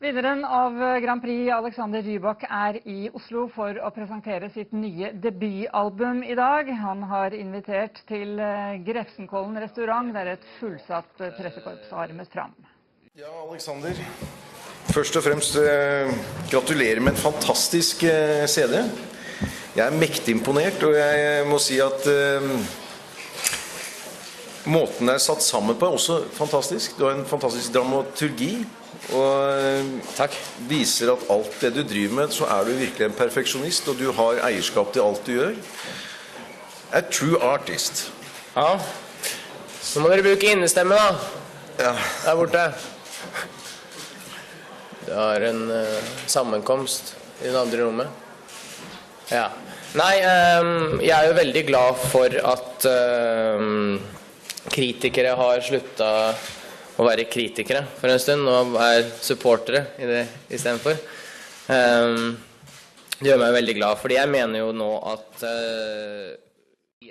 Vinneren av Grand Prix, Alexander Rybak, i Oslo for å presentere sitt nye debutalbum i dag. Han har invitert til Grefsenkollen restaurant, der et fullsatt pressekorps har møtt fram. Ja, Alexander, først og fremst gratulerer med en fantastisk CD. Jeg mektig imponert, og jeg må si at måten satt sammen på også fantastisk. Du har en fantastisk dramaturgi, og Takk. Viser at alt det du driver med, så du virkelig en perfeksjonist, og du har eierskap til alt du gjør. A true artist. Ja. Så må dere bruke innestemme da. Ja. Der borte. Det er en sammenkomst i det andre rommet. Ja. Nei, jeg jo veldig glad for at kritikere har sluttet å være kritikere for en stund, og supportere i det i stedet for. Det gjør meg veldig glad, fordi jeg mener jo nå at vi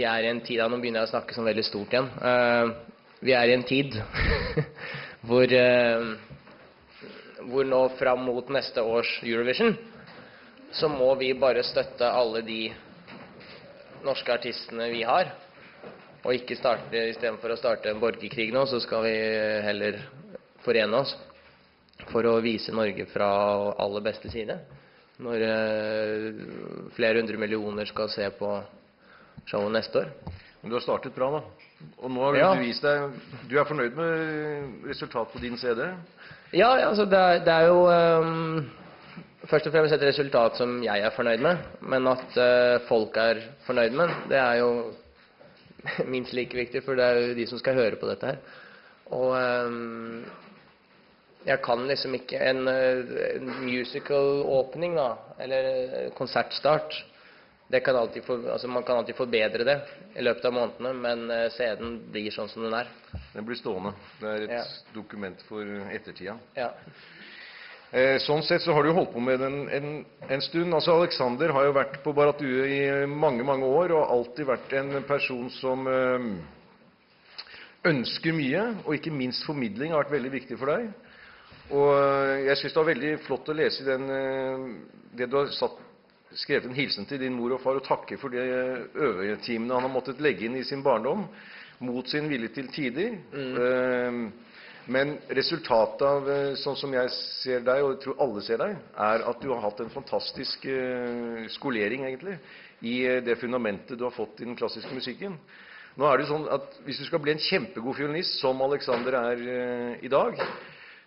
er i en tid, nå begynner jeg å snakke sånn veldig stort igjen, vi er i en tid hvor nå fram mot neste års Eurovision, så må vi bare støtte alle de norske artistene vi har, og ikke starte, i stedet for å starte en borgerkrig nå, så skal vi heller forene oss for å vise Norge fra aller beste side. Når flere 100 millioner skal se på showet neste år. Men du har startet bra da. Og nå har du vist deg, du fornøyd med resultatet på din CD? Ja, altså det jo først og fremst et resultat som jeg fornøyd med, men at folk fornøyd med, det jo minst like viktig, for det jo de som skal høre på dette her. Og jeg kan liksom ikke en musical åpning da, eller konsertstart, det kan alltid man kan alltid forbedre det i løpet av månedene, men CD-en blir sånn som den Den blir stående. Det et dokument for ettertida. Ja. Sånn sett så har du holdt på med den en stund. Altså Alexander har jo vært på Barrat Due i mange, mange år, og alltid vært en person som ønsker mye, og ikke minst formidling har vært veldig viktig for deg. Og jeg synes det var veldig flott å lese det du har skrevet en hilsen til din mor og far, og takke for de øvetimene han har måttet legge inn i sin barndom, mot sin vilje til tider. Men resultatet av, sånn som jeg ser deg, og jeg tror alle ser deg, at du har hatt en fantastisk skolering egentlig, i det fundamentet du har fått i den klassiske musikken. Nå det sånn at hvis du skal bli en kjempegod fiolinist, som Alexander i dag,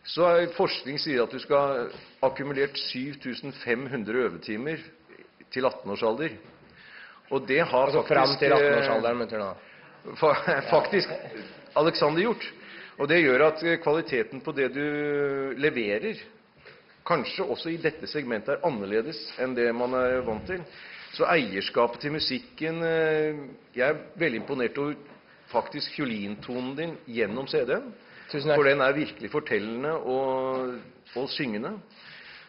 så forskning sier at du skal ha akkumulert 7500 øvetimer til 18-årsalder. Og det har altså frem til 18-årsalderen, mener du da? Faktisk Alexander gjort. Og det gjør at kvaliteten på det du leverer, kanskje også i dette segmentet annerledes enn det man vant til. Så eierskapet til musikken, jeg veldig imponert over faktisk fiolintonen din gjennom CD-en. For den virkelig fortellende og syngende.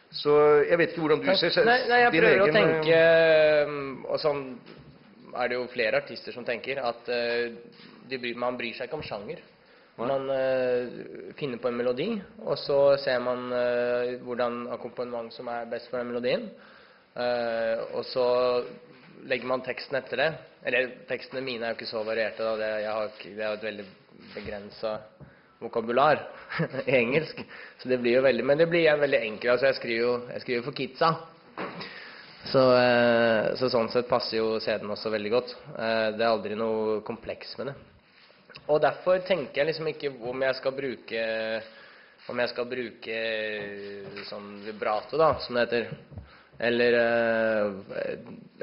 Så jeg vet ikke hvordan du ser Nei, jeg prøver å tenke, og sånn det jo flere artister som tenker, at man bryr seg ikke om sjanger. Man finner på en melodi, og så ser man hvordan akkompagnement som best for den melodien. Og så legger man teksten etter det. Eller tekstene mine jo ikke så varierte, da. Jeg har et veldig begrenset vokabular i engelsk. Så det blir jo veldig, men det blir veldig enkelt. Altså jeg skriver jo for kidsa. Så sånn sett passer jo CD-en også veldig godt. Det aldri noe kompleks med det. Og derfor tenker jeg liksom ikke om jeg skal bruke sånn vibrato da, som det heter,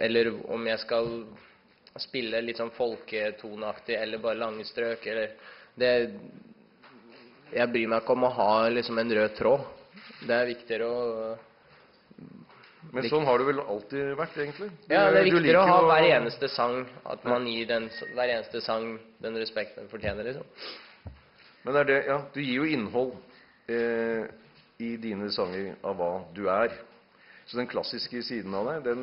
eller om jeg skal spille litt sånn folketoneaktig, eller bare lange strøk, jeg bryr meg ikke om å ha liksom en rød tråd. Det viktigere å Men sånn har det vel alltid vært, egentlig? Ja, det viktigere å ha hver eneste sang, at man gir hver eneste sang den respekten den fortjener, liksom. Men det, ja, du gir jo innhold i dine sanger av hva du Så den klassiske siden av det, den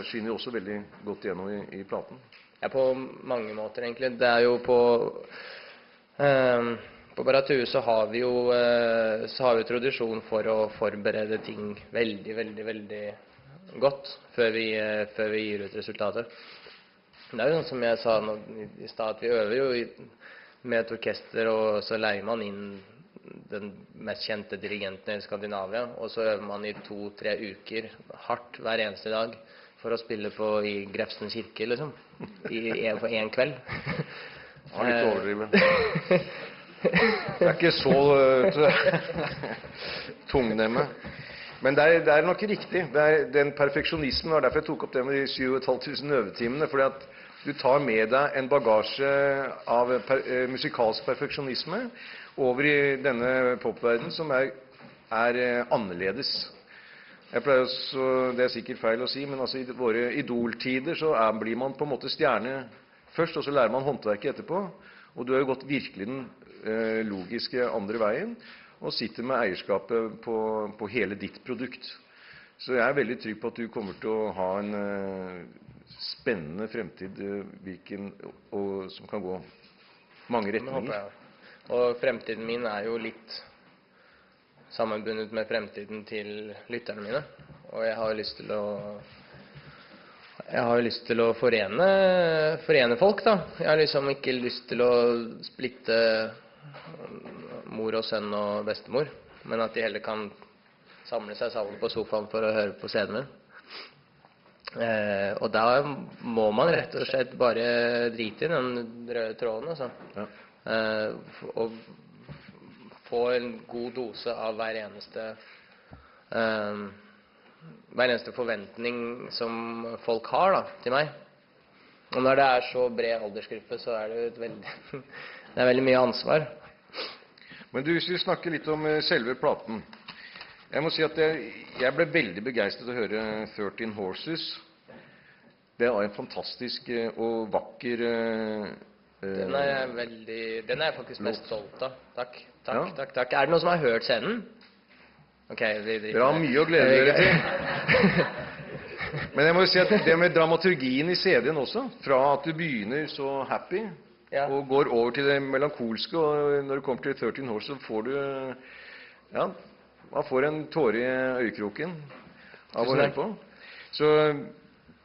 skinner jo også veldig godt igjennom i platen. Ja, på mange måter, egentlig. Det jo På Barrattue så har vi jo tradisjon for å forberede ting veldig, veldig, veldig godt før vi gir ut resultatet. Det er jo sånn som jeg sa i stad, at vi øver jo med et orkester, og så leier man inn den mest kjente dirigenten i Skandinavia, og så øver man i 2-3 uker hardt hver eneste dag for å spille i Grefsen kirke, liksom, på en kveld. Ja, litt overdrivet. Det er ikke så tungnemme. Men det er nok riktig. Den perfeksjonismen var derfor jeg tok opp det med de 7500 øvetimene, fordi at du tar med deg en bagasje av musikalsk perfeksjonisme over i denne popverden som er annerledes. Jeg pleier også, det er sikkert feil å si, men altså i våre idoltider så blir man på en måte stjerne først, og så lærer man håndverket etterpå. Og du har jo gått virkelig den logiske andre veien, og sitter med eierskapet på hele ditt produkt. Så jeg er veldig trygg på at du kommer til å ha en spennende fremtid som kan gå mange retninger. Og fremtiden min er jo litt sammenbundet med fremtiden til lytterne mine. Og jeg har jo lyst til å forene folk, da. Jeg har liksom ikke lyst til å splitte mor og sønn og bestemor, men at de heller kan samle seg sammen på sofaen for å høre på CD-en min. Og da må man rett og slett bare drite i den røde tråden, altså. Ja. Og få en god dose av hver eneste forventning som folk har da, til meg. Og når det er så bred aldersgruppe, så er det det er veldig mye ansvar. Men hvis vi snakker litt om selve platen. Jeg må si at jeg ble veldig begeistret å høre 13 Horses. Det var en fantastisk og vakker den er jeg faktisk mest stolt av. Takk. Er det noen som har hørt scenen? Ok, dere har mye å glede dere til. Men jeg må jo si at det med dramaturgien i CD-en også, fra at du begynner så happy, og går over til det melankolske, og når du kommer til 13 Horses, så får du, man får en tåre i øyekroken av å høre på. Så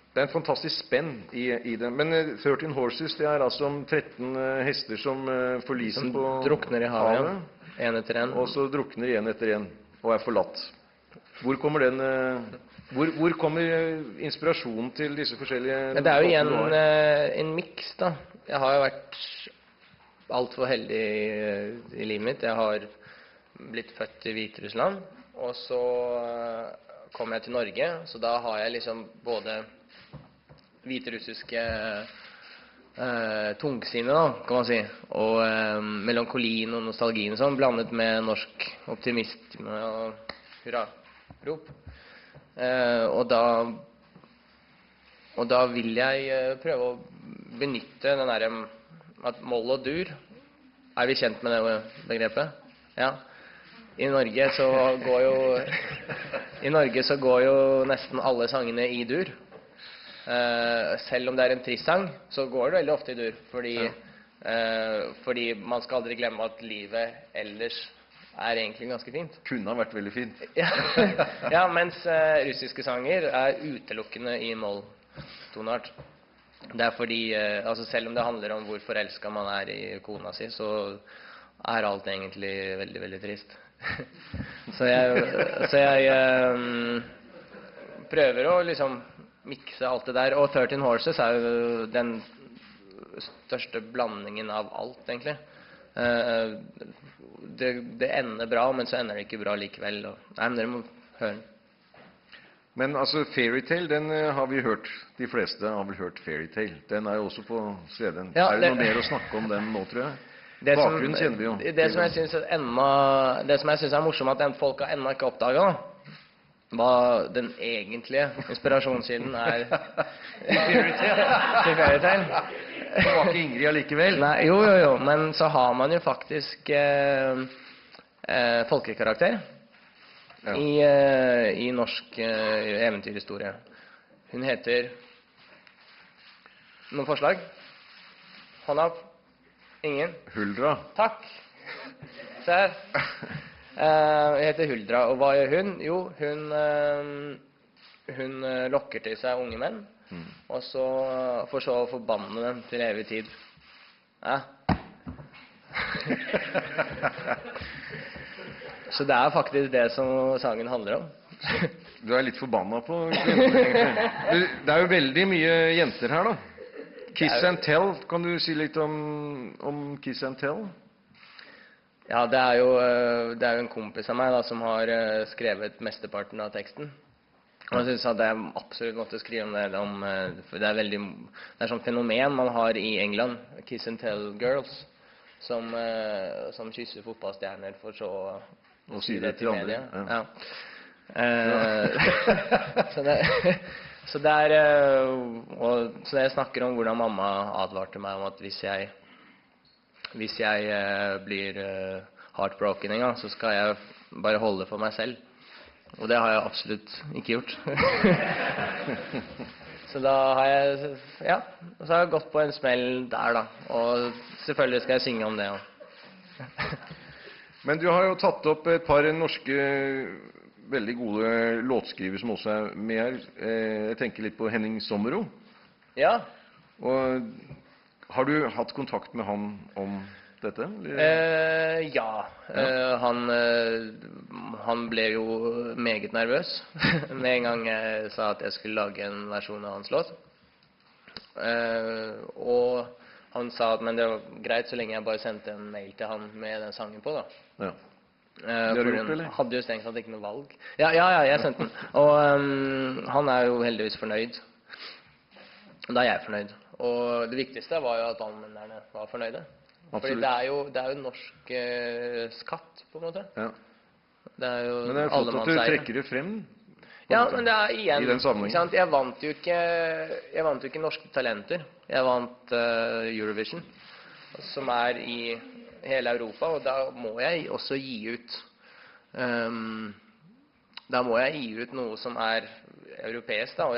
det er en fantastisk spenn i det. Men 13 Horses, det er altså om 13 hester som forliser på drukner i havet, en etter en. Og så drukner en etter en, og er forlatt. Hvor kommer hvor kommer inspirasjonen til disse forskjellige... Det er jo igjen en mix, da. Jeg har jo vært alt for heldig i livet mitt. Jeg har blitt født i Hviterussland, og så kom jeg til Norge, så da har jeg liksom både hviterussiske tungsinne, da, kan man si, og melankolien og nostalgien sånn, blandet med norsk optimisme og hurra-rop. Og da vil jeg prøve å benytte den der at moll og dur, er vi kjent med det begrepet? Ja. I Norge så går jo nesten alle sangene i dur. Selv om det er en trist sang, så går det veldig ofte i dur, fordi man skal aldri glemme at livet ellers er egentlig ganske fint. Kunne ha vært veldig fint. Ja, mens russiske sanger er utelukkende i moll-tonart. Det er fordi, altså selv om det handler om hvor forelsket man er i kona si, så er alt egentlig veldig, veldig trist. Så jeg prøver å liksom mikse alt det der. Og 13 Horses er jo den største blandingen av alt, egentlig. Det ender bra, men så ender det ikke bra likevel. Nei, men dere må høre den. Men altså, Fairytale, den har vi hørt. De fleste har vel hørt Fairytale. Den er jo også på CD-en. Ja, er det noe mer å snakke om den nå, tror jeg? Bakgrunnen kjenner vi jo. Det som jeg synes er morsomt, at folk har ennå ikke oppdaget, hva den egentlige inspirasjonssiden er til Fairytale. Det var ikke Ingrid allikevel. Nei, jo, men så har man jo faktisk folkekarakter i norsk eventyrhistorie. Hun heter... Noen forslag? Hånd opp. Ingen? Huldra. Takk. Se her. Hun heter Huldra, og hva gjør hun? Jo, hun lokker til seg unge menn, og så for så å forbanne dem til evig tid. Ja. Så det er faktisk det som sangen handler om. Du er litt forbanna på jenter, egentlig. Det er jo veldig mye jenter her, da. Kiss and Tell, kan du si litt om Kiss and Tell? Ja, det er jo en kompis av meg da, som har skrevet mesteparten av teksten. Og jeg synes at jeg absolutt måtte skrive om det, for det er et sånt fenomen man har i England, Kiss and Tell Girls, som kysser fotballstjerner for så å si det til media. Ja. Så jeg snakker om hvordan mamma advarte meg om at hvis jeg blir heartbroken en gang, så skal jeg bare holde for meg selv. Og det har jeg absolutt ikke gjort. Så da har jeg gått på en smell der da, og selvfølgelig skal jeg synge om det også. Men du har jo tatt opp et par norske veldig gode låtskriver som også er med her. Jeg tenker litt på Henning Sommero. Ja. Og har du hatt kontakt med han om dette? Ja. Han ble jo meget nervøs med en gang jeg sa at jeg skulle lage en versjon av hans låt. Og han sa at men det var greit så lenge jeg bare sendte en mail til han med den sangen på da. Ja. Det har du gjort, eller? Hadde jo strengt tatt ikke noe valg. Ja, jeg sendte den. Og han er jo heldigvis fornøyd. Da er jeg fornøyd. Og det viktigste var jo at anmelderne var fornøyde. Fordi det er jo norsk skatt, på en måte. Ja. Det er jo men det er flott at du trekker det frem. Ja, men det er igjen, i den sammenhengen. Jeg vant jo ikke Norske Talenter. Jeg vant Eurovision, som er i hele Europa, og da må jeg også gi ut noe som er europeisk da, og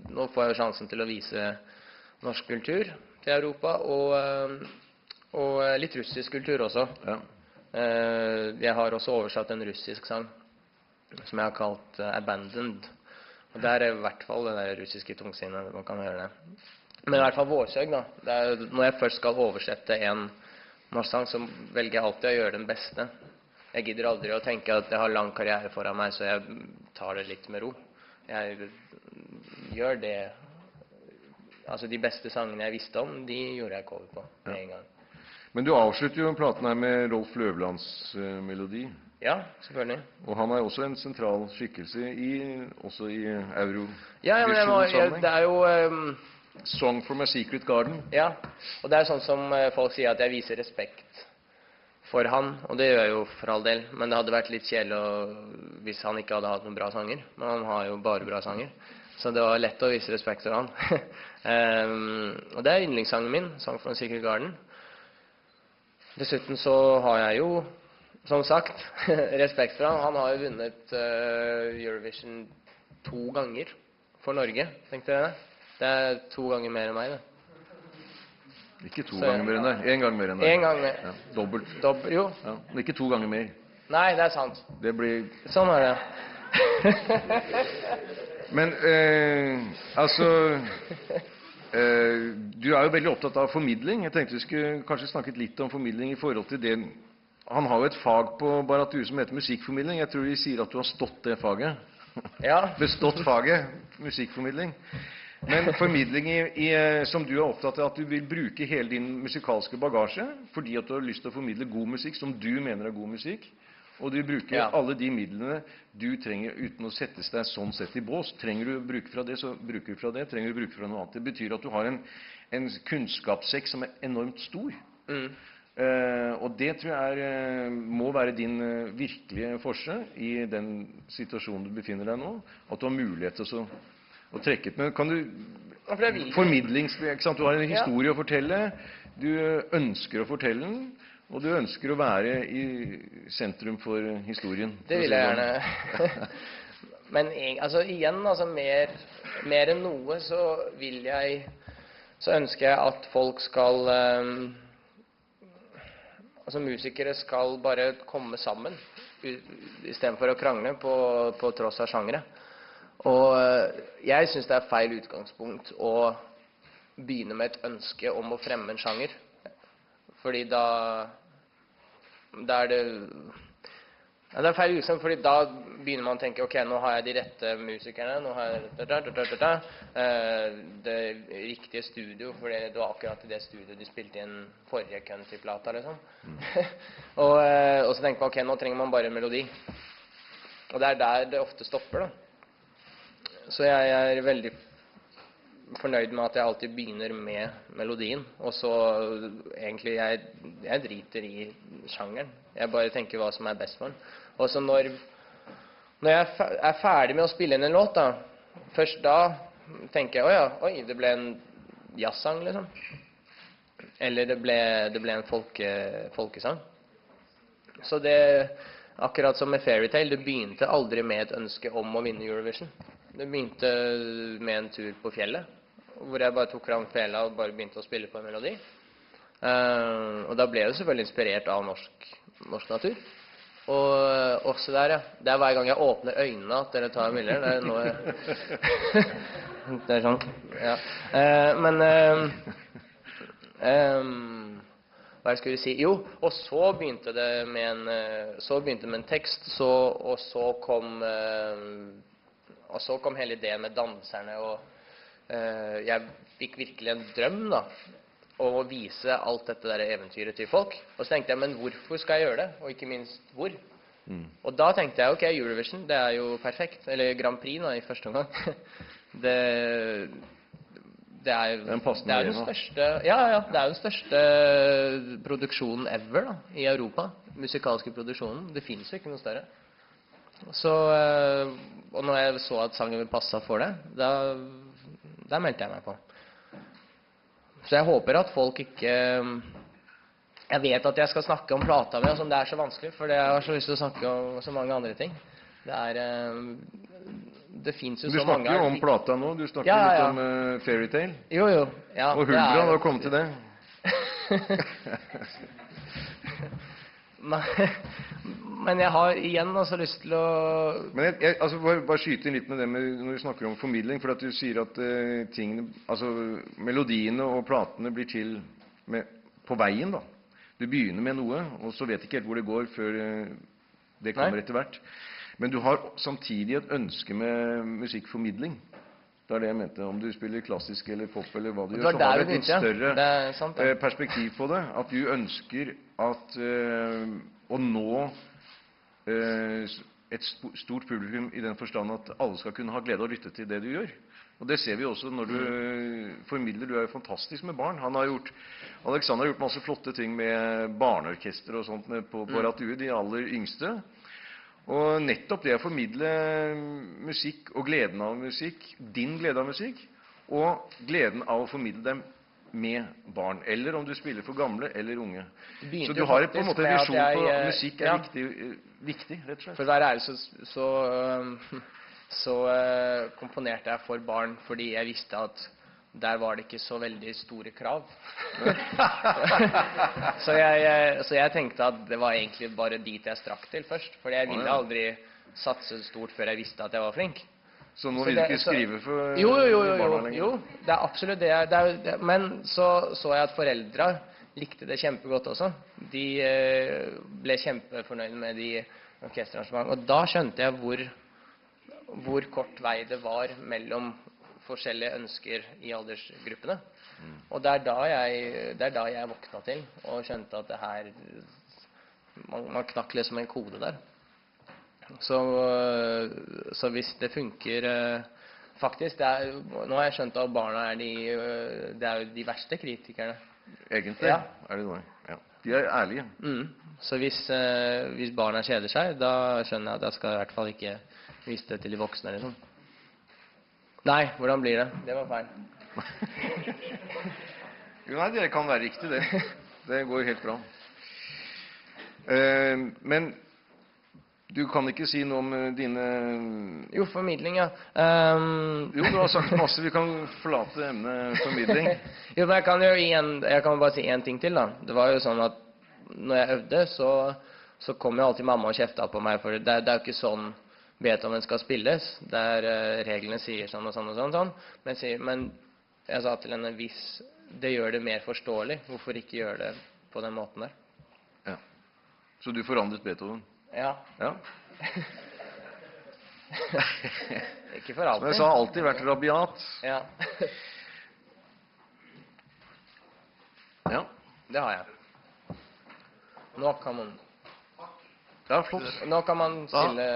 nå får jeg jo sjansen til å vise norsk kultur til Europa, og litt russisk kultur også. Ja. Jeg har også oversatt en russisk sang, som jeg har kalt Abandoned, og det er i hvert fall det der russiske tungsinnet, man kan høre det. Men i hvert fall Vårsøg da, når jeg først skal oversette en norsk sang, så velger jeg alltid å gjøre den beste. Jeg gidder aldri å tenke at jeg har lang karriere foran meg, så jeg tar det litt med ro. Jeg gjør det, altså de beste sangene jeg visste om, de gjorde jeg cover på med en gang. Men du avslutter jo platen her med Rolf Løvlands melodi. Ja, selvfølgelig. Og han er også en sentral skikkelse også i Eurovision-sammenheng. Ja, men det er jo... Song from a Secret Garden. Ja, og det er sånn som folk sier at jeg viser respekt for han, og det gjør jeg jo for all del. Men det hadde vært litt kjedelig hvis han ikke hadde hatt noen bra sanger. Men han har jo bare bra sanger. Så det var lett å vise respekt for han. Og det er yndlingssangen min, Song from a Secret Garden. Dessuten så har jeg jo, som sagt, respekt for han. Han har jo vunnet Eurovision 2 ganger for Norge, tenkte jeg det. Det er 2 ganger mer enn meg, det. Ikke 2 ganger mer enn deg. 1 gang mer enn deg. 1 gang mer. Ja, dobbelt. Jo. Ja, men ikke 2 ganger mer. Nei, det er sant. Det blir... Sånn er det. Men, altså... du er jo veldig opptatt av formidling. Jeg tenkte vi skulle kanskje snakket litt om formidling i forhold til det. Han har jo et fag på Barratt som heter musikkformidling. Jeg tror de sier at du har stått det faget. Ja. Bestått faget, musikkformidling. Men formidling som du er opptatt av, at du vil bruke hele din musikalske bagasje, fordi at du har lyst til å formidle god musikk som du mener er god musikk, og du bruker alle de midlene du trenger uten å settes deg sånn sett i bås. Trenger du bruke fra det, så bruker du fra det. Trenger du bruke fra noe annet. Det betyr at du har en kunnskapssekk som er enormt stor. Og det tror jeg må være din virkelige forse i den situasjonen du befinner deg nå, at du har mulighet til å trekke ut. Men kan du formidlingsvirksomhet, ikke sant? Du har en historie å fortelle, du ønsker å fortelle den, og du ønsker å være i sentrum for historien. Det vil jeg gjerne. Men altså, igjen, altså, mer enn noe så ønsker jeg at folk skal Altså musikere skal bare komme sammen, I stedet for å krangle på tross av sjangere. Og jeg synes det feil utgangspunkt å begynne med et ønske om å fremme en sjanger. Fordi da det feil utgangspunkt, fordi da begynner man å tenke, ok, nå har jeg de rette musikerne, nå har jeg det riktige studio, for det var akkurat I det studioet de spilte I en forrige countryplata, liksom. og så tenker man, ok, nå trenger man bare en melodi. Og det der det ofte stopper, da. Så jeg veldig fornøyd med at jeg alltid begynner med melodien, og så egentlig jeg driter I sjangeren. Jeg bare tenker hva som best for den. Og så når jeg ferdig med å spille inn en låt, da, først da tenker jeg, oi, det ble en jazzsang, liksom. Eller det ble en folkesang. Så det, akkurat som med Fairytale, det begynte aldri med et ønske om å vinne Eurovision. Det begynte med en tur på fjellet, hvor jeg bare tok fram fela og bare begynte å spille på en melodi. Og da ble det selvfølgelig inspirert av norsk natur. Og også der, ja. Det hver gang jeg åpner øynene at dere tar bilder. Det nå det sånn, ja. Men hva jeg skulle si? Jo, og så begynte det med en tekst, og så kom hele ideen med danserne, og jeg fikk virkelig en drøm, da, om å vise alt dette der eventyret til folk. Og så tenkte jeg, men hvorfor skal jeg gjøre det? Og ikke minst, hvor? Og da tenkte jeg, ok, Eurovision, det jo perfekt. Eller Grand Prix, da, I første omgang. Det jo den største, ja, det jo den største produksjonen ever, da, I Europa. Musikalske produksjonen. Det finnes jo ikke noe større. Så, og når jeg så at sangen passet for det, da meldte jeg meg på. Så jeg håper at folk ikke... Jeg vet at jeg skal snakke om plata mi, og det så vanskelig, for jeg har så lyst til å snakke om så mange andre ting. Det finnes jo så mange... Du snakker jo om plata nå, du snakker litt om Fairytale. Jo, ja. Og Huldra, da kom til det. Men jeg har igjen også lyst til å... Men jeg altså, bare skyte inn litt med det når du snakker om formidling, for at du sier at tingene, altså melodiene og platene blir til på veien, da. Du begynner med noe, og så vet ikke helt hvor det går før det kommer etter hvert. Men du har samtidig et ønske med musikkformidling. Det det jeg mente. Om du spiller klassisk eller pop eller hva du gjør, så har du et litt større perspektiv på det. At du ønsker å nå et stort publikum I den forstand at alle skal kunne ha glede av å lytte til det du gjør. Og det ser vi også når du formidler. Du jo fantastisk med barn. Alexander har gjort masse flotte ting med barneorkester og sånt på Ratue, de aller yngste. Og nettopp det å formidle musikk og gleden av musikk, din glede av musikk, og gleden av å formidle dem med barn, eller om du spiller for gamle eller unge. Så du har på en måte en visjon på at musikk viktig, rett og slett. For å være ærlig så komponerte jeg for barn, fordi jeg visste at der var det ikke så veldig store krav. så jeg tenkte at det var egentlig bare dit jeg strakk til først, for jeg ville aldri satse stort før jeg visste at jeg var flink. Så nå vil du ikke skrive for barna lenger? Jo, det absolutt det. Men så jeg at foreldre likte det kjempegodt også. De ble kjempefornøyde med de orkesterarrangementene. Og da skjønte jeg hvor kort vei det var mellom forskjellige ønsker I aldersgruppene. Og det da jeg våkna til og skjønte at det her man knakk liksom en kode der. Så hvis det funker faktisk, nå har jeg skjønt at barna det jo de verste kritikerne. Egentlig det noe. Ja. De ærlige. Så hvis barna kjeder seg, da skjønner jeg at jeg skal I hvert fall ikke vise det til de voksne liksom. Nei, hvordan blir det? Det var feil. Jo, nei, det kan være riktig det. Det går helt bra. Men du kan ikke si noe om dine... Jo, formidling, ja. Jo, du har sagt masse. Vi kan forlate emnet formidling. Jo, men jeg kan bare si en ting til da. Det var jo sånn at når jeg øvde, så kom jo alltid mamma og kjefta på meg, for det er jo ikke sånn Beethoven skal spilles, der reglene sier sånn og sånn og sånn. Men jeg sa til henne, hvis det gjør det mer forståelig, hvorfor ikke gjøre det på den måten der? Ja. Så du forandret Beethoven? Ja. Ja. Ikke for alltid. Men jeg sa alltid vært rabiat. Ja. Ja. Det har jeg. Nå kan man... Ja, flott. Nå kan man stille...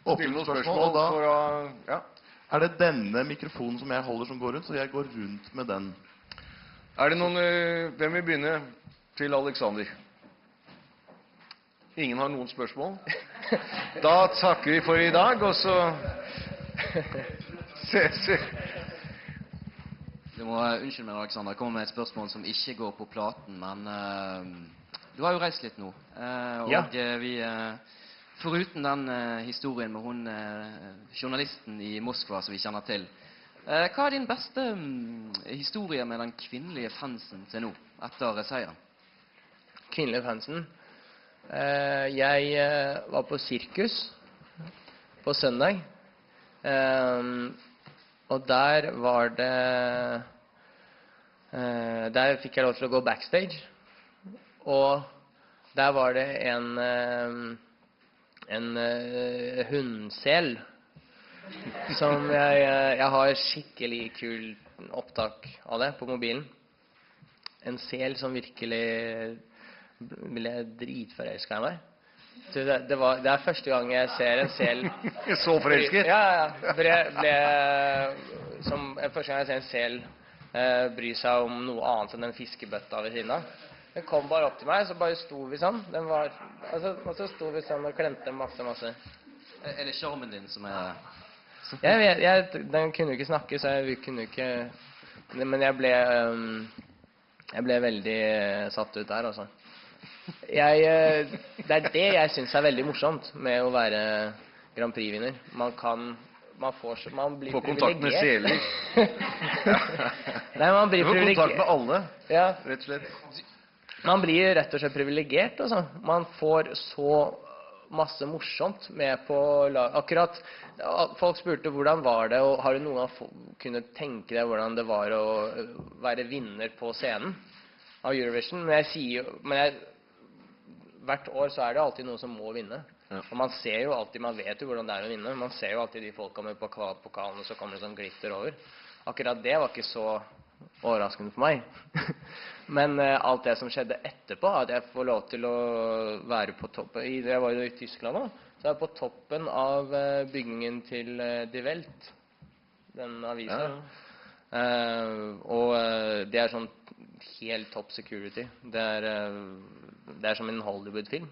Stille noen spørsmål da for å... Ja. er det denne mikrofonen som jeg holder som går rundt, så jeg går rundt med den. Er det noen... Hvem vil begynne til Alexander? Ingen har noen spørsmål? Da takker vi for i dag, og så... Se. Du må unnskylde meg, Alexander. Jeg kommer med et spørsmål som ikke går på platen, men du har jo reist litt nå. Og Ja. vi, foruten den historien med hun journalisten i Moskva som vi kjenner til, hva er din beste historie med den kvinnelige fansen til nå, etter seieren? Kvinnelige fansen. Jeg var på sirkus på søndag. Og der var det der fikk jeg lov til å gå backstage, og der var det en hundsel som jeg har skikkelig kul opptak av det på mobilen. En sel som virkelig ble dritforelsket i meg. Så det er første gang jeg ser en sel. Så forelsket? Ja. Første gang jeg ser en sel bry seg om noe annet enn den fiskebøtta ved siden av. Den kom bare opp til meg, så bare sto vi sånn. Og så sto vi sånn og klemte masse. Er det skjermen din som er... Den kunne jo ikke snakke, så jeg kunne ikke... Men jeg ble veldig satt ut der, altså. Det er det jeg synes er veldig morsomt med å være Grand Prix-vinner. Man blir Få kontakt med seler. Nei, man blir Du får kontakt med alle, Ja, rett og slett. man blir rett og slett privilegert, altså. Man får så masse morsomt med på akkurat. Folk spurte hvordan var det, og har du noen gang kunnet tenke deg hvordan det var å være vinner på scenen av Eurovision? Hvert år så er det alltid noen som må vinne. Ja. Og man ser jo alltid, man vet jo hvordan det er å vinne. Man ser jo alltid de folka med pokalen, og så kommer det sånn glitter over. Akkurat det var ikke så overraskende for meg. Men alt det som skjedde etterpå, at jeg får lov til å være på toppen. Jeg var jo i Tyskland nå, så jeg er på toppen av bygningen til Die Welt, den avisen. Ja. Og det er sånn helt top security. Det er som en Hollywood-film.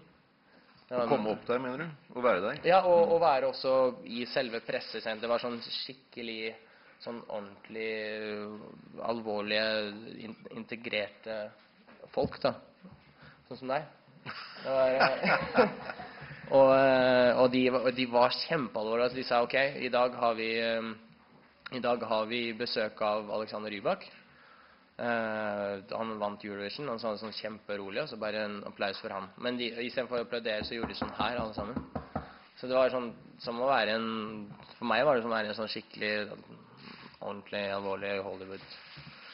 Å komme opp der, mener du? Å være der? Ja, og være også i selve pressesenteret. Det var sånn skikkelig, sånn ordentlig alvorlige, integrerte folk, da. Sånn som deg. Det var, og de var kjempealvorlige. Altså, de sa, ok, i dag har vi besøk av Alexander Rybak. Han vant Eurovision, han sa det sånn kjemperolig, og så bare en applaus for han. Men i stedet for å applaudere, så gjorde de sånn her, alle sammen. Så det var sånn, som å være for meg var det som å være en sånn skikkelig, ordentlig, alvorlig Hollywood.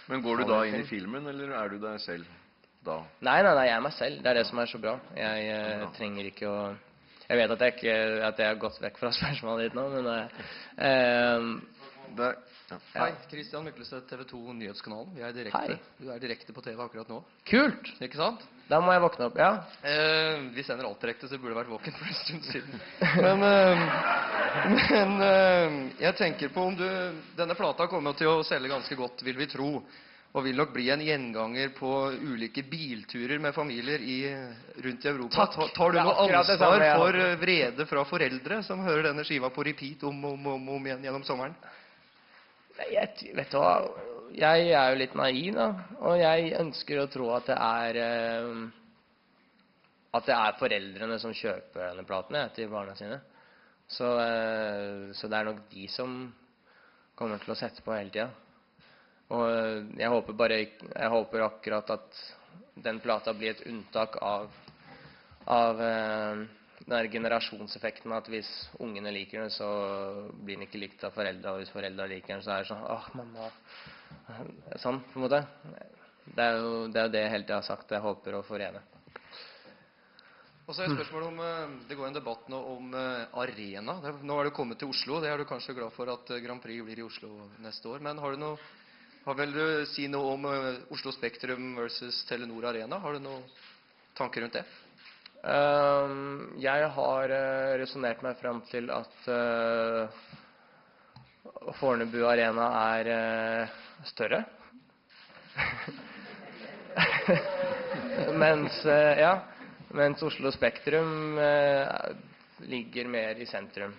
Men går du da inn i filmen, eller er du deg selv da? Nei, jeg er meg selv. Det er det som er så bra. Jeg trenger ikke å... Jeg vet at jeg har gått vekk fra spørsmålet ditt nå, men... Der. Ja. Hei, Christian Myklestad, TV 2 Nyhetskanalen. Hei. Du er direkte på TV akkurat nå. Kult! Ikke sant? Da må jeg våkne opp, ja. Vi sender alt direkte, så det burde vært våken for en stund siden. Men jeg tenker på om denne plata kommer til å selge ganske godt, vil vi tro. Og vil nok bli en gjenganger på ulike bilturer med familier rundt i Europa. Takk. Tar du Det er noe akkurat det ansvar samme jeg for vrede fra foreldre som hører denne skiva på repeat om igjen gjennom sommeren? Vet du hva, jeg er jo litt naiv da, og jeg ønsker å tro at det er foreldrene som kjøper denne platen til barna sine. Så det er nok de som kommer til å sette på hele tiden. Og jeg håper akkurat at den plata bli et unntak av den der generasjonseffekten, at hvis ungene liker den, så blir den ikke likt av foreldre, og hvis foreldre liker den, så er det sånn, åh, mamma, sånn, på en måte. Det er jo det hele tiden jeg har sagt, jeg håper å forene. Og så er spørsmålet om, det går en debatt nå om arena. Nå har du kommet til Oslo, det er du kanskje glad for at Grand Prix blir i Oslo neste år. Men vil du si noe om Oslo Spektrum versus Telenor Arena? Har du noen tanker rundt det? Jeg har resonert meg frem til at Fornebu Arena er større. Mens Oslo Spektrum ligger mer i sentrum.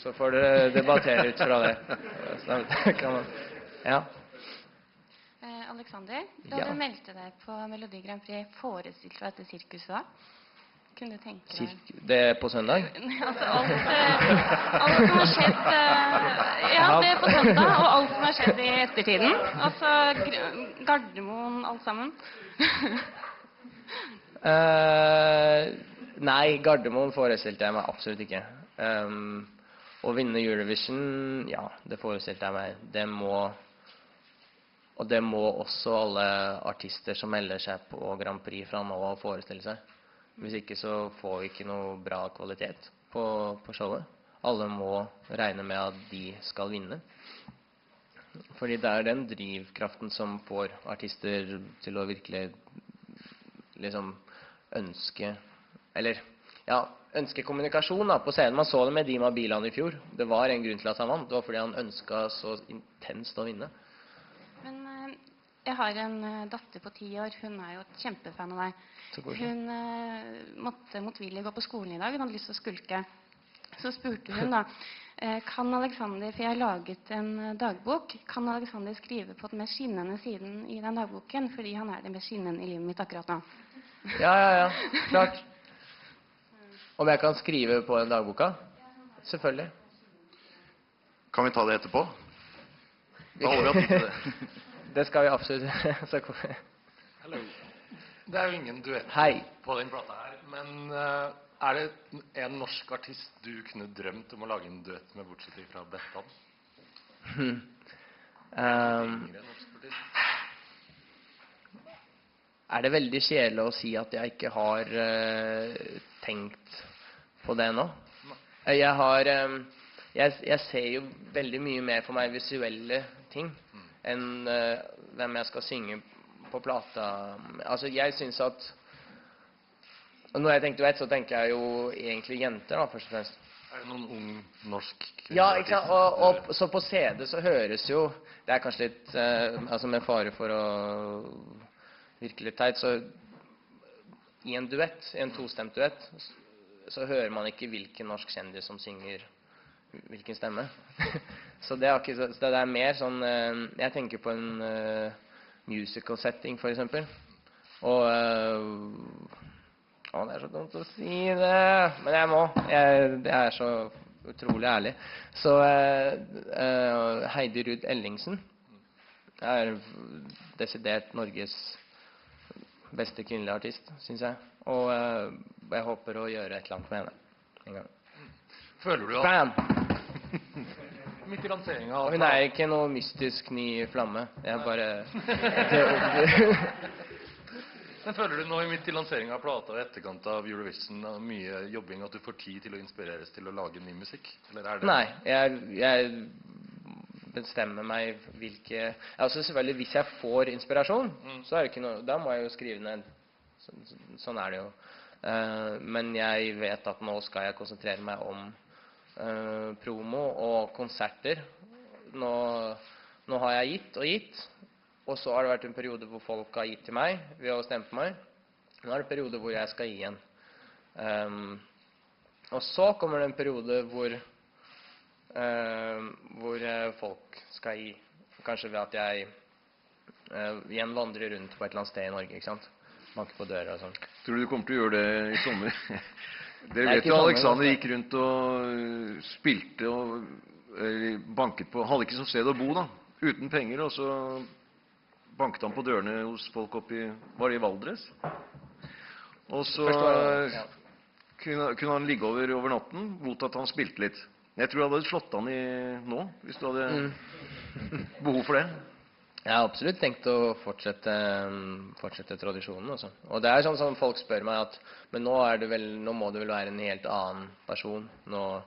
Så får dere debattere ut fra det. Så kan man, ja. Alexander, da du meldte deg på Melodi Grand Prix, forestilte du dette sirkuset da? Kunne du tenke deg? Det på søndag? Altså alt som har skjedd, ja, det på søndag, og alt som har skjedd i ettertiden. Altså Gardermoen, alt sammen. Nei, Gardermoen forestilte jeg meg absolutt ikke. Å vinne Eurovision, ja, det forestilte jeg meg. Og det må også alle artister som melder seg på Grand Prix fra nå forestille seg. Hvis ikke så får vi ikke noe bra kvalitet på showet. Alle må regne med at de skal vinne. Fordi det er den drivkraften som får artister til å virkelig liksom ønske kommunikasjon da, på scenen. Man så det med Dima Bilan i fjor. Det var en grunn til at han vant. Det var fordi han ønsket så intenst å vinne. Men jeg har en datter på 10 år. Hun er jo et kjempefan av deg. Hun måtte motvillig gå på skolen i dag. Hun hadde lyst til å skulke. Så spurte hun da, kan Alexander, for jeg har laget en dagbok, kan Alexander skrive på den mest skinnende siden i den dagboken, fordi han er det mest skinnende i livet mitt akkurat nå. Ja, klart. Om jeg kan skrive på den dagboka? Selvfølgelig. Kan vi ta det etterpå? Da holder vi oss til det. Det skal vi absolutt. Hallo. Det er jo ingen duett på den plata her, men er det en norsk artist du kunne drømt om å lage en duett med, bortsett fra Bettan? Er det veldig kjedelig å si at jeg ikke har tenkt på det nå? Jeg ser jo veldig mye mer for meg visuelle ting enn hvem jeg skal synge på plata. Altså, jeg synes at når jeg tenker duett, så tenker jeg jo egentlig jenter da, først og fremst. Er det noen ung norsk kvinneartist? Ja, ikke sant? Og så på CD så høres jo, det er kanskje litt, med fare for å virke litt teit, så i en duett, en tostemt duett, så hører man ikke hvilken norsk kjendis som synger hvilken stemme. Så det er mer sånn, jeg tenker på en musical setting for eksempel. Og det er så dumt å si det, men jeg må. Det er så utrolig ærlig. Så Heidi Ruud Ellingsen er desidert Norges beste kvinnelige artist, synes jeg. Og jeg håper å gjøre et eller annet med henne en gang. Føler du at midt i lanseringen av hun er ikke noe mystisk ny flamme. Jeg bare Men føler du nå midt i lanseringen av plata og etterkant av Eurovision og mye jobbing at du får tid til å inspireres til å lage ny musikk? Eller er det... Nei, jeg bestemmer meg hvilke... Altså selvfølgelig, hvis jeg får inspirasjon, så er det ikke noe... Da må jeg jo skrive ned. Sånn er det jo. Men jeg vet at nå skal jeg konsentrere meg om promo og konserter. Nå har jeg gitt, og så har det vært en periode hvor folk har gitt til meg ved å stemme på meg. Nå er det en periode hvor jeg skal gi igjen. Og så kommer det en periode hvor folk skal gi, kanskje ved at jeg igjen vandrer rundt på et eller annet sted i Norge, ikke sant? Banker på døra og sånn. Tror du kommer til å gjøre det i sommer? Dere vet jo Alexander gikk rundt og spilte og banket på, hadde ikke som sted å bo da, uten penger, og så banket han på dørene hos folk oppe i, var det i Valdres? Og så kunne han ligge over natten mot at han spilte litt. Jeg tror jeg hadde slått han i nå, hvis du hadde behov for det. Jeg har absolutt tenkt å fortsette tradisjonen også. Og det er sånn som folk spør meg at, men nå må det vel være en helt annen person. Nå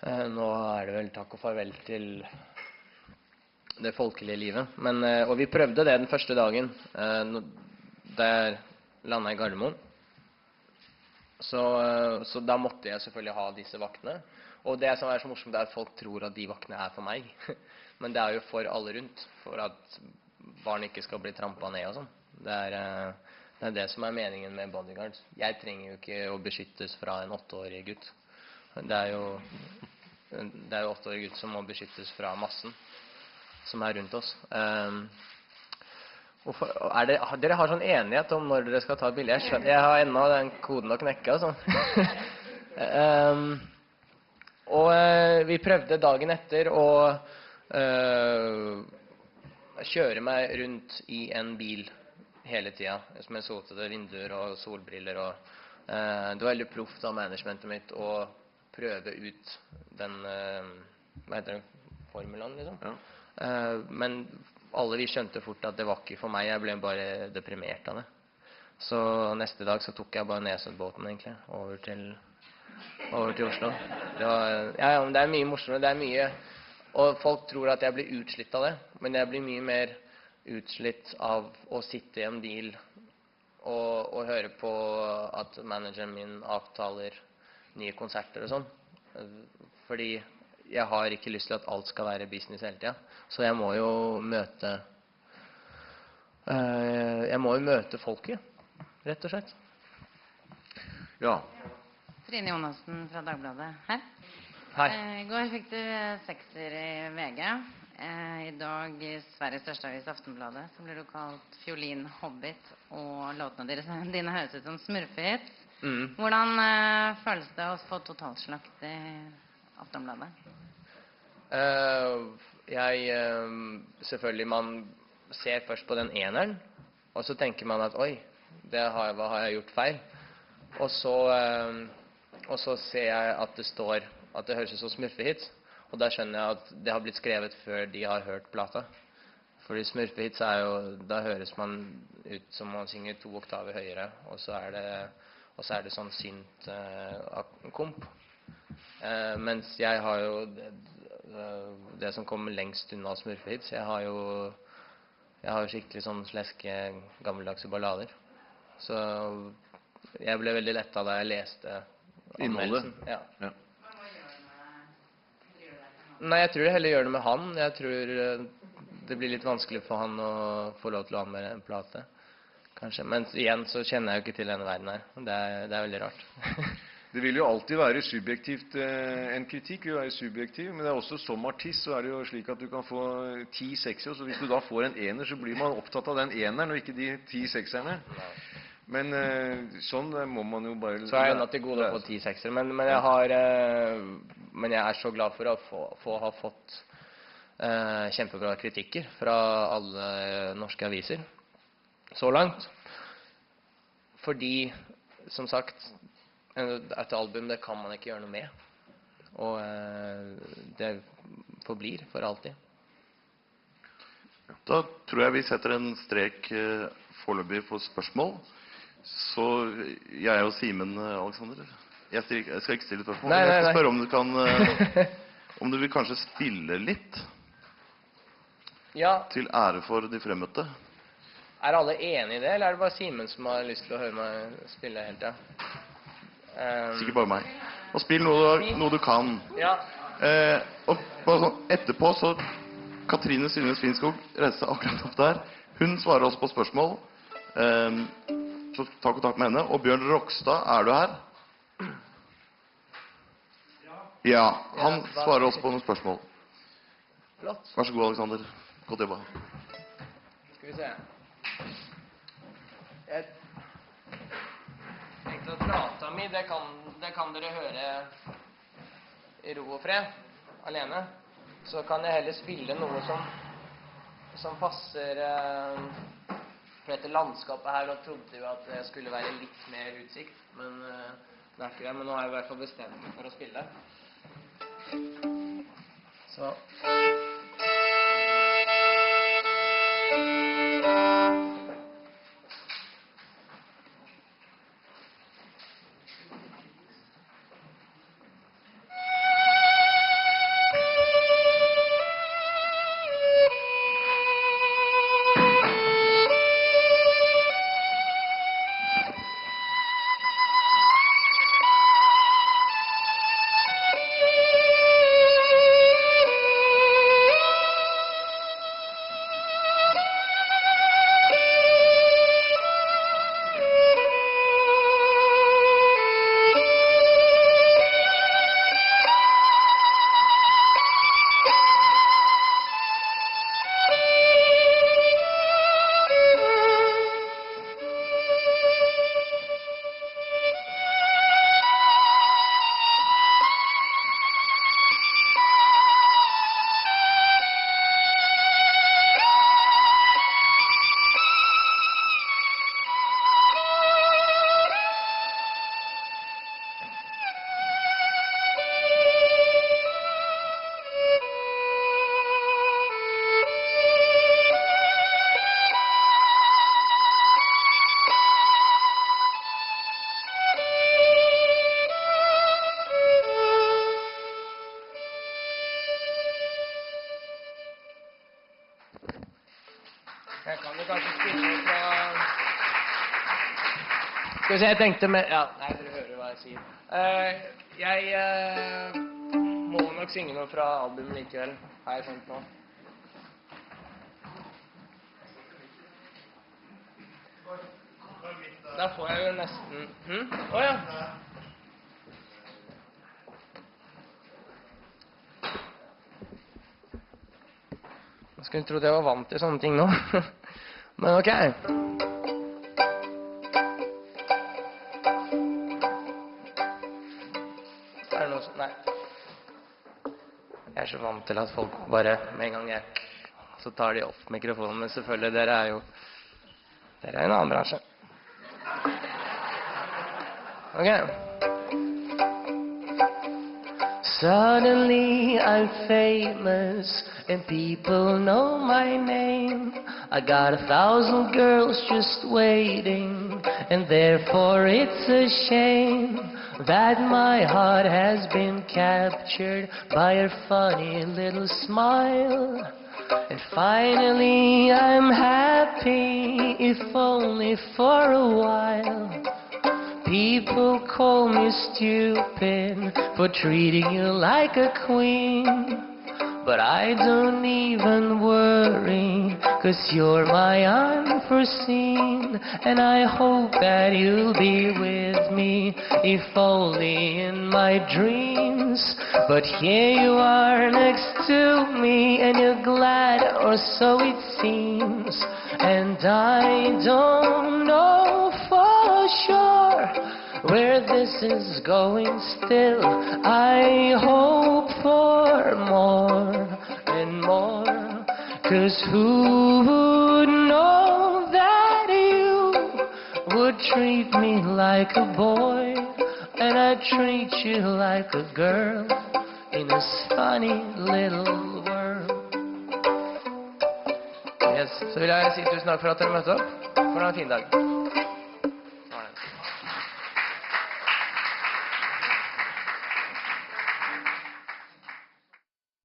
er det vel takk og farvel til det folkelige livet. Og vi prøvde det den første dagen, der landet i Gardermoen. Så da måtte jeg selvfølgelig ha disse vaktene. Og det som er så morsomt er at folk tror at de vaktene er for meg. Men det er jo for alle rundt, for at barn ikke skal bli trampet ned og sånn. Det er det som er meningen med bodyguards. Jeg trenger jo ikke å beskyttes fra en 8-årig gutt. Det er jo 8-årig gutt som må beskyttes fra massen som er rundt oss. Dere har sånn enighet om når dere skal ta et bilde. Jeg har ennå den koden å knekke, altså. Og vi prøvde dagen etter å kjøre meg rundt i en bil hele tiden, med soltede vinduer og solbriller. Det var veldig proft av managementet mitt å prøve ut den, hva heter det, formelen liksom. Ja. Men alle vi skjønte fort at det var ikke for meg, jeg ble bare deprimert av det. Så neste dag så tok jeg bare Nesoddbåten egentlig, over til Oslo. Men det er mye morsommere, det er mye, og folk tror at jeg blir utslitt av det, men jeg blir mye mer utslitt av å sitte i en bil og høre på at manageren min avtaler nye konserter og sånn. Fordi jeg har ikke lyst til at alt skal være business hele tiden. Så jeg må jo møte folket, rett og slett. Ja. Trine Jonassen fra Dagbladet her. Hei. I går fikk du 6er i VG. I dag i Sveriges største avis Aftenbladet, så blir du kalt fiolin hobbit, og låtene dine høres ut som smurfehits. Hvordan føles det å få totalslakt i Aftenbladet? Selvfølgelig, man ser først på den eneren, og så tenker man at oi, hva har jeg gjort feil? Og så ser jeg at det står at det høres ut som smurfehits, og da skjønner jeg at det har blitt skrevet før de har hørt plata. Fordi smurfehits da høres man ut som man synger 2 oktaver høyere, og så er det sånn synt komp. Mens jeg har jo det som kommer lengst unna smurfehits. Jeg har jo skikkelig sånn sleske, gammeldagse ballader. Så jeg ble veldig lettet da jeg leste anmeldelsen. Ja. Ja. Nei, jeg tror det heller gjør det med han. Jeg tror det blir litt vanskelig for han å få lov til å anmelde en plate, kanskje. Men igjen så kjenner jeg jo ikke til denne verden her. Det er veldig rart. Det vil jo alltid være subjektivt, en kritikk vil være subjektiv, men det er også som artist så er det jo slik at du kan få 10 seksere, så hvis du da får en ener, så blir man opptatt av den eneren, og ikke de 10 sekserne. Men sånn må man jo bare... Så er jeg nødt til gode på 10 seksere, men jeg er så glad for å ha fått kjempebra kritikker fra alle norske aviser, så langt. Fordi, som sagt, et album, det kan man ikke gjøre noe med. Og det forblir for alltid. Da tror jeg vi setter en strek foreløpig på spørsmål. Så jeg og Simen, Alexander, jeg skal ikke stille spørsmål. Jeg skal spørre om du kan, om du vil kanskje spille litt til ære for de fremmøtte. Er alle enige i det, eller er det bare Simen som har lyst til å høre meg spille helt til? Sikkert bare meg. Og spill noe du kan. Ja. Og etterpå så Katrine Synnes Finskog reiser seg akkurat opp der. Hun svarer også på spørsmål. Så ta kontakt med henne. Og Bjørn Rokstad, er du her? Ja, han svarer også på noen spørsmål. Flott. Vær så god, Alexander. Godt jobba. Skal vi se. Jeg tenkte at plata mi, det kan dere høre i ro og fred, alene. Så kan jeg heller spille noe som som passer for dette landskapet her, og trodde jo at det skulle være litt mer utsikt, men det ikke det. Men nå har jeg i hvert fall bestemt meg for å spille. Så... Jeg kan jo kanskje spille fra... Skal vi se, jeg tenkte med... Ja, nei, dere hører hva jeg sier. Jeg må nok synge noe fra albumet likevel, har jeg tenkt på. Da får jeg jo nesten... Åja! Jeg skulle tro at jeg var vant til sånne ting nå. Men ok. Er det noe som... Nei. Jeg er så vant til at folk bare, med en gang så tar de opp mikrofonen. Men selvfølgelig, dere er en annen bransje. Ok. Suddenly I'm famous and people know my name. I got 1,000 girls just waiting, and therefore it's a shame that my heart has been captured by your funny little smile. And finally I'm happy, if only for a while. People call me stupid for treating you like a queen, but I don't even worry, 'cause you're my unforeseen. And I hope that you'll be with me, if only in my dreams. But here you are next to me, and you're glad, or so it seems. And I don't know for sure where this is going still. I hope for more and more, 'cause who would know that you would treat me like a boy, and I'd treat you like a girl in a funny little world. Yes, så vil jeg si tusen takk for at dere møtte opp. For en fin dag.